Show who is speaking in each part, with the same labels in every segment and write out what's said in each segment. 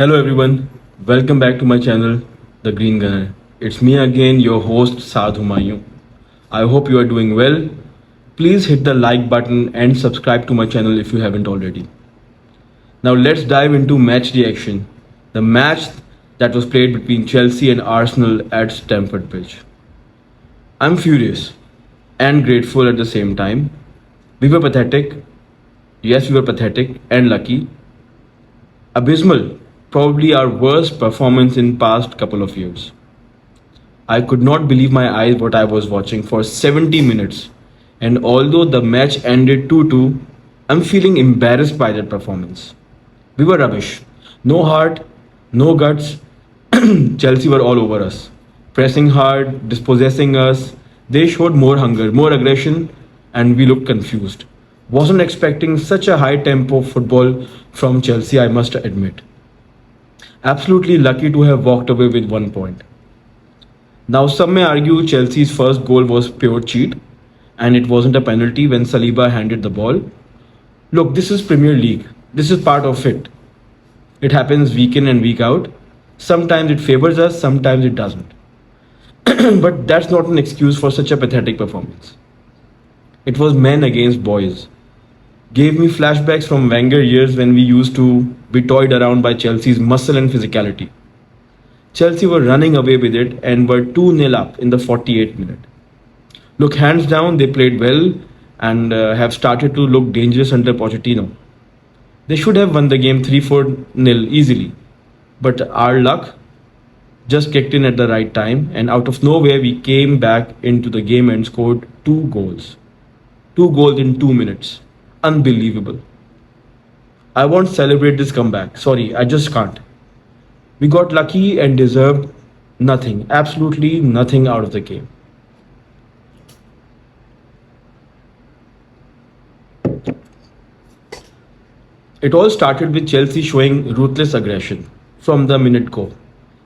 Speaker 1: Hello everyone, welcome back to my channel, The Green Gunner. It's me again, your host Saad Humayun. I hope you are doing well. Please hit the like button and subscribe to my channel if you haven't already. Now let's dive into match reaction. The match that was played between Chelsea and Arsenal at Stamford Bridge. I'm furious and grateful at the same time. We were pathetic. Yes, we were pathetic and lucky. Abysmal, probably our worst performance in past couple of years. I could not believe my eyes what I was watching for 70 minutes. And although the match ended 2-2, I'm feeling embarrassed by that performance. We were rubbish. No heart, no guts. Chelsea were all over us. Pressing hard, dispossessing us. They showed more hunger, more aggression, and we looked confused. Wasn't expecting such a high tempo football from Chelsea, I must admit. Absolutely lucky to have walked away with 1 point. Now, some may argue Chelsea's first goal was pure cheat and it wasn't a penalty when Saliba handed the ball. Look, this is Premier League. This is part of it. It happens week in and week out. Sometimes it favors us, sometimes it doesn't. But that's not an excuse for such a pathetic performance. It was men against boys. Gave me flashbacks from Wenger years when we used to be toyed around by Chelsea's muscle and physicality. Chelsea were running away with it and were 2-0 up in the 48th minute. Look, hands down, they played well and have started to look dangerous under Pochettino. They should have won the game 3-4-0 easily. But our luck just kicked in at the right time, and out of nowhere, we came back into the game and scored 2 goals. 2 goals in 2 minutes. Unbelievable. I won't celebrate this comeback. Sorry, I just can't. We got lucky and deserved nothing, absolutely nothing out of the game. It all started with Chelsea showing ruthless aggression from the minute go,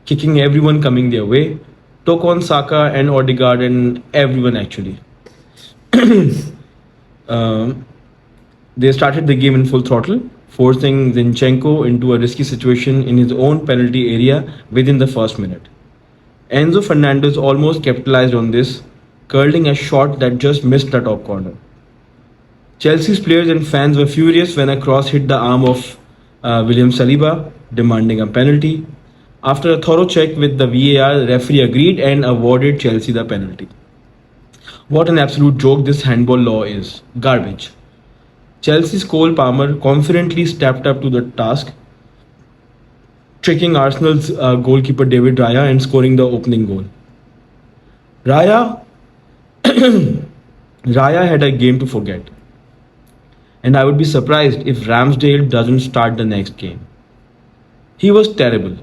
Speaker 1: kicking everyone coming their way, took on Saka and Odegaard and everyone actually. Um, They started the game in full throttle, forcing Zinchenko into a risky situation in his own penalty area within the first minute. Enzo Fernandez almost capitalized on this, curling a shot that just missed the top corner. Chelsea's players and fans were furious when a cross hit the arm of William Saliba, demanding a penalty. After a thorough check with the VAR, the referee agreed and awarded Chelsea the penalty. What an absolute joke this handball law is. Garbage. Chelsea's Cole Palmer confidently stepped up to the task, tricking Arsenal's goalkeeper David Raya and scoring the opening goal. Raya, Raya had a game to forget, and I would be surprised if Ramsdale doesn't start the next game. He was terrible.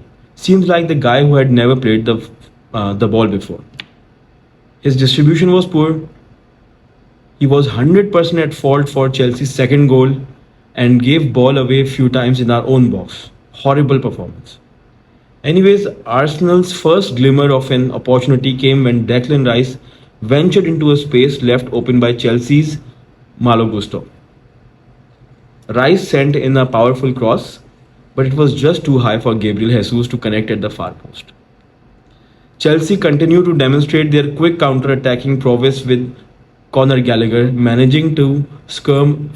Speaker 1: Seems like the guy who had never played the ball before. His distribution was poor. He was 100% at fault for Chelsea's second goal and gave ball away a few times in our own box. Horrible performance. Anyways, Arsenal's first glimmer of an opportunity came when Declan Rice ventured into a space left open by Chelsea's Malo Gusto. Rice sent in a powerful cross, but it was just too high for Gabriel Jesus to connect at the far post. Chelsea continued to demonstrate their quick counter-attacking prowess with Conor Gallagher managing to scrum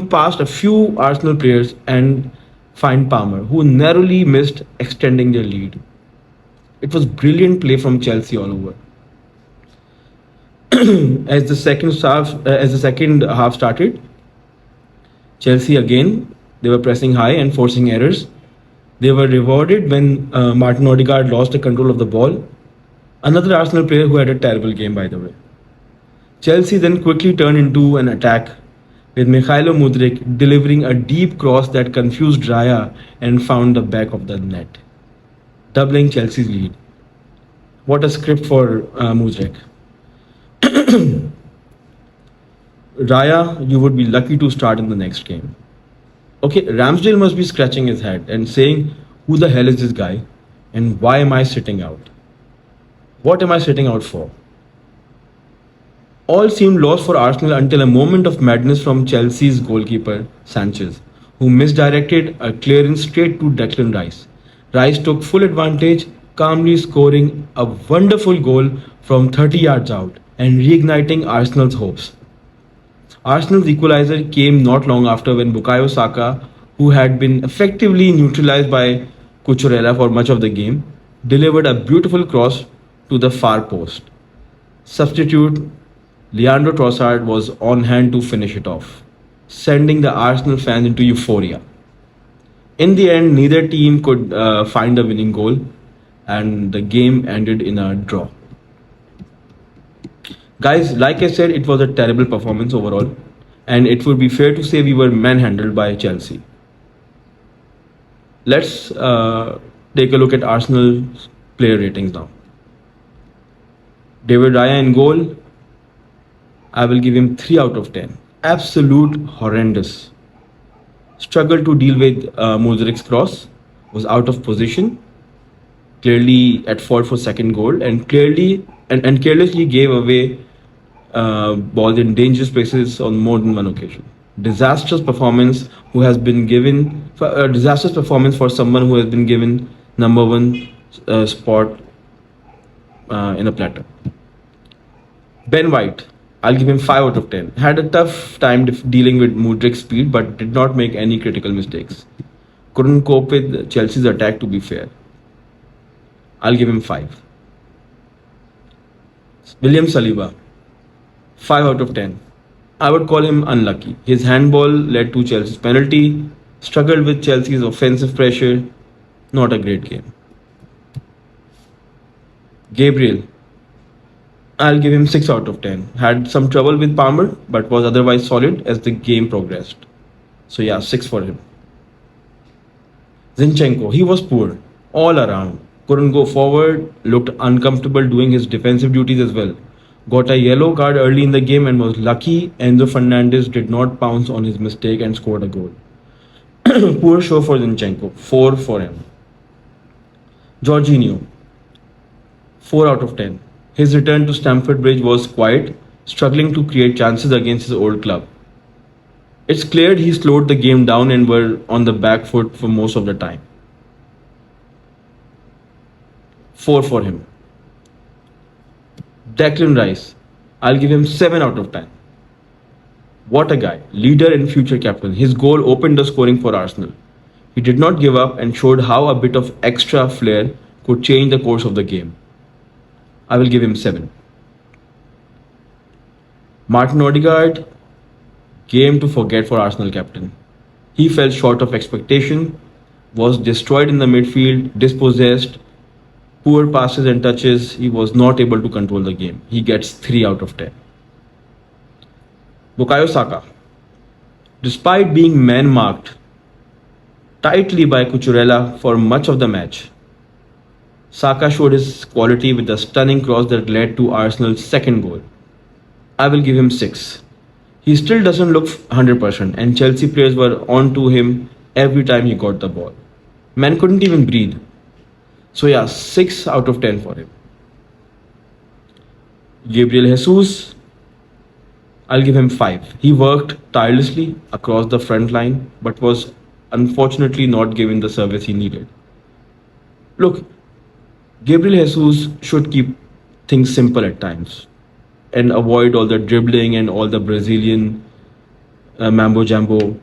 Speaker 1: past a few Arsenal players and find Palmer, who narrowly missed extending their lead. It was brilliant play from Chelsea all over. As the second half started, Chelsea again they were pressing high and forcing errors. They were rewarded when Martin Odegaard lost the control of the ball. Another Arsenal player who had a terrible game, by the way. Chelsea then quickly turned into an attack with Mikhailo Mudryk delivering a deep cross that confused Raya and found the back of the net, doubling Chelsea's lead. What a script for Mudryk. Raya, you would be lucky to start in the next game. Okay, Ramsdale must be scratching his head and saying, who the hell is this guy? And why am I sitting out? What am I sitting out for? All seemed lost for Arsenal until a moment of madness from Chelsea's goalkeeper, Sanchez, who misdirected a clearance straight to Declan Rice. Rice took full advantage, calmly scoring a wonderful goal from 30 yards out and reigniting Arsenal's hopes. Arsenal's equalizer came not long after when Bukayo Saka, who had been effectively neutralized by Cucurella for much of the game, delivered a beautiful cross to the far post. Substitute Leandro Trossard was on hand to finish it off, sending the Arsenal fans into euphoria. In the end, neither team could find a winning goal, and the game ended in a draw. Guys, like I said, it was a terrible performance overall, and it would be fair to say we were manhandled by Chelsea. Let's take a look at Arsenal's player ratings now. David Raya in goal, I will give him 3 out of 10. Absolute horrendous. Struggled to deal with Mudrik's cross, was out of position, clearly at fault for second goal, and carelessly gave away balls in dangerous places on more than one occasion. Disastrous performance disastrous performance for someone who has been given number one spot in a platter. Ben White, I'll give him 5 out of 10. Had a tough time dealing with Mudrik's speed, but did not make any critical mistakes. Couldn't cope with Chelsea's attack, to be fair. I'll give him 5. William Saliba, 5 out of 10. I would call him unlucky. His handball led to Chelsea's penalty, struggled with Chelsea's offensive pressure. Not a great game. Gabriel, I'll give him 6 out of 10. Had some trouble with Palmer, but was otherwise solid as the game progressed. So yeah, 6 for him. Zinchenko, he was poor all around. Couldn't go forward, looked uncomfortable doing his defensive duties as well. Got a yellow card early in the game and was lucky Enzo Fernandez did not pounce on his mistake and scored a goal. Poor show for Zinchenko, 4 for him. Jorginho, 4 out of 10. His return to Stamford Bridge was quiet, struggling to create chances against his old club. It's clear he slowed the game down and were on the back foot for most of the time. 4 for him. Declan Rice, I'll give him 7 out of 10. What a guy, leader and future captain. His goal opened the scoring for Arsenal. He did not give up and showed how a bit of extra flair could change the course of the game. I will give him 7. Martin Odegaard, game to forget for Arsenal captain. He fell short of expectation, was destroyed in the midfield, dispossessed, poor passes and touches. He was not able to control the game. He gets 3 out of 10. Bukayo Saka, despite being man-marked tightly by Cucurella for much of the match, Saka showed his quality with a stunning cross that led to Arsenal's second goal. I will give him 6. He still doesn't look 100% and Chelsea players were on to him every time he got the ball. Man couldn't even breathe. So yeah, 6 out of 10 for him. Gabriel Jesus, I'll give him 5. He worked tirelessly across the front line but was unfortunately not given the service he needed. Look, Gabriel Jesus should keep things simple at times and avoid all the dribbling and all the Brazilian mambo jambo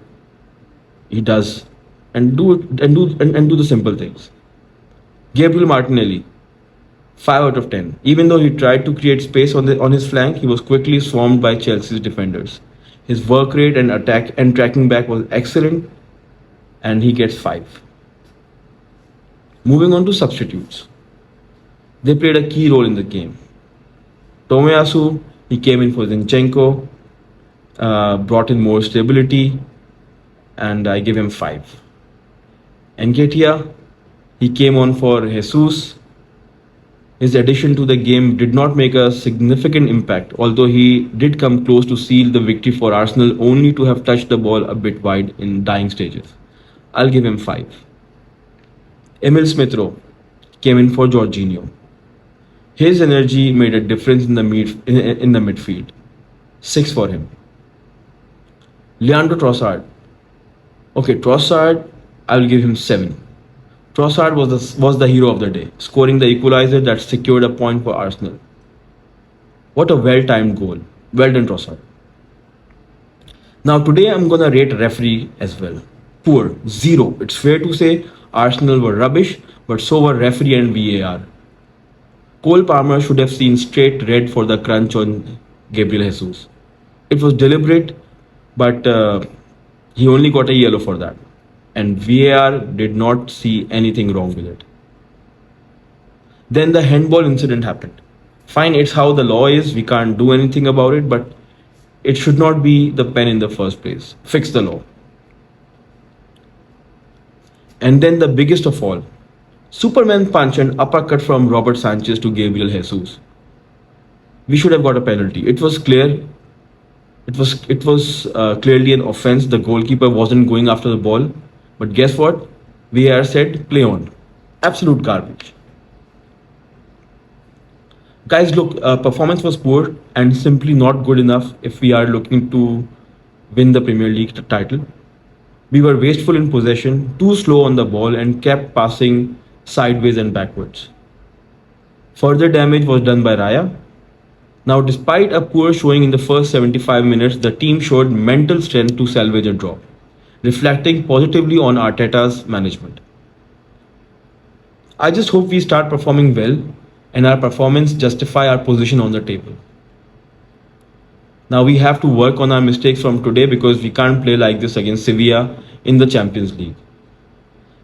Speaker 1: he does, and do the simple things. Gabriel Martinelli, 5 out of 10. Even though he tried to create space on his flank, he was quickly swarmed by Chelsea's defenders. His work rate and attack and tracking back was excellent, and he gets 5. Moving on to substitutes. They played a key role in the game. Tomiyasu, he came in for Zinchenko, brought in more stability, and I give him 5. Nketiah, he came on for Jesus. His addition to the game did not make a significant impact, although he did come close to seal the victory for Arsenal, only to have touched the ball a bit wide in dying stages. I'll give him 5. Emil Smith-Rowe came in for Jorginho. His energy made a difference in the midfield. 6 for him. Leandro Trossard, Okay, Trossard, I will give him 7. Trossard was the hero of the day, scoring the equalizer that secured a point for Arsenal. What a well-timed goal. Well done, Trossard. Now today I'm gonna rate referee as well. Poor, 0. It's fair to say Arsenal were rubbish, but so were referee and VAR. Cole Palmer should have seen straight red for the crunch on Gabriel Jesus. It was deliberate, but he only got a yellow for that. And VAR did not see anything wrong with it. Then the handball incident happened. Fine, it's how the law is, we can't do anything about it, but it should not be the pen in the first place. Fix the law. And then the biggest of all, Superman punch and uppercut from Robert Sanchez to Gabriel Jesus. We should have got a penalty. It was clear. It was clearly an offense. The goalkeeper wasn't going after the ball. But guess what? VAR said play on. Absolute garbage. Guys, look, performance was poor and simply not good enough if we are looking to win the Premier League title. We were wasteful in possession, too slow on the ball, and kept passing sideways and backwards. Further damage was done by Raya. Now, despite a poor showing in the first 75 minutes, the team showed mental strength to salvage a draw, reflecting positively on Arteta's management. I just hope we start performing well and our performance justify our position on the table. Now we have to work on our mistakes from today because we can't play like this against Sevilla in the Champions League.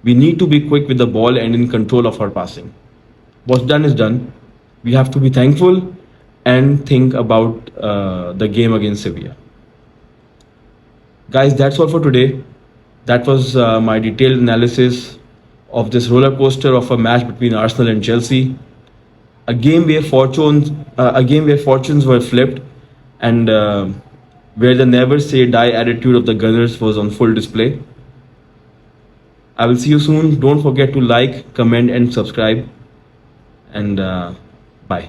Speaker 1: We need to be quick with the ball and in control of our passing. What's done is done. We have to be thankful and think about the game against Sevilla. Guys, that's all for today. That was my detailed analysis of this roller coaster of a match between Arsenal and Chelsea. A game where fortunes were flipped and where the never say die attitude of the Gunners was on full display. I will see you soon. Don't forget to like, comment, and subscribe. And bye.